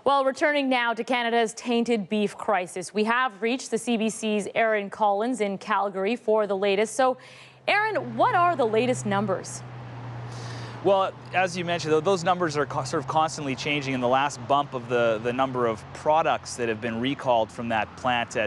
Well, returning now to Canada's tainted beef crisis, we have reached the CBC's Aaron Collins in Calgary for the latest. So, Aaron, what are the latest numbers? Well, as you mentioned, those numbers are sort of constantly changing, and the last bump of the number of products that have been recalled from that plant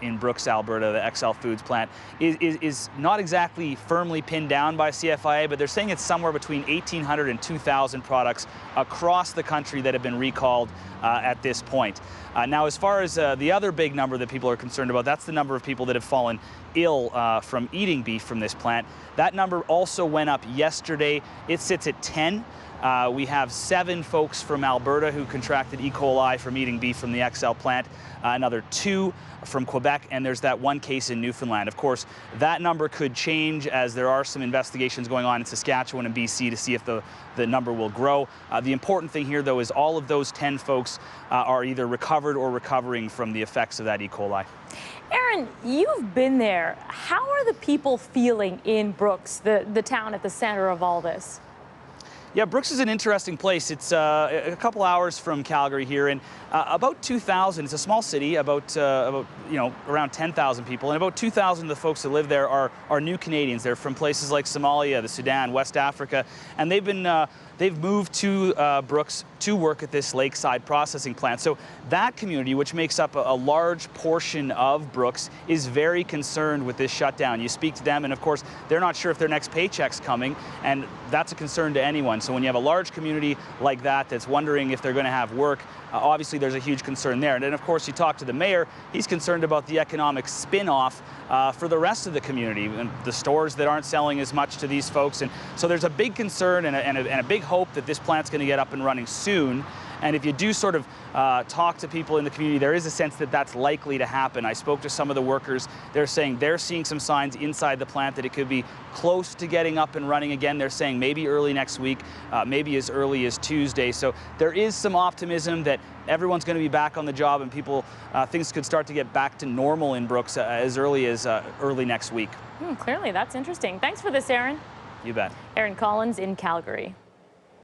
in Brooks, Alberta, the XL Foods plant, is not exactly firmly pinned down by CFIA, but they're saying it's somewhere between 1,800 and 2,000 products across the country that have been recalled at this point. Now, as far as the other big number that people are concerned about, that's the number of people that have fallen ill from eating beef from this plant. That number also went up yesterday. It sits at 10. We have 7 folks from Alberta who contracted E. coli from eating beef from the XL plant, another 2 from Quebec, and there's that 1 case in Newfoundland. Of course, that number could change as there are some investigations going on in Saskatchewan and BC to see if the number will grow. The important thing here, though, is all of those 10 folks are either recovered or recovering from the effects of that E. coli. Aaron, you've been there. How are the people feeling in Brooks, the town at the center of all this? Yeah, Brooks is an interesting place. It's a couple hours from Calgary here, and about 2,000. It's a small city, about around 10,000 people, and about 2,000 of the folks that live there are new Canadians. They're from places like Somalia, the Sudan, West Africa, and they've moved to Brooks to work at this lakeside processing plant. So that community, which makes up a large portion of Brooks, is very concerned with this shutdown. You speak to them, and of course, they're not sure if their next paycheck's coming, and that's a concern to anyone. So when you have a large community like that that's wondering if they're going to have work, obviously there's a huge concern there. And then, of course, you talk to the mayor. He's concerned about the economic spin-off for the rest of the community, and the stores that aren't selling as much to these folks. And so there's a big concern and a big hope that this plant's going to get up and running soon. And if you do sort of talk to people in the community, there is a sense that that's likely to happen. I spoke to some of the workers. They're saying they're seeing some signs inside the plant that it could be close to getting up and running again. They're saying maybe early next week, maybe as early as Tuesday. So there is some optimism that everyone's going to be back on the job, and things could start to get back to normal in Brooks as early as early next week. Clearly, that's interesting. Thanks for this, Aaron. You bet. Aaron Collins in Calgary.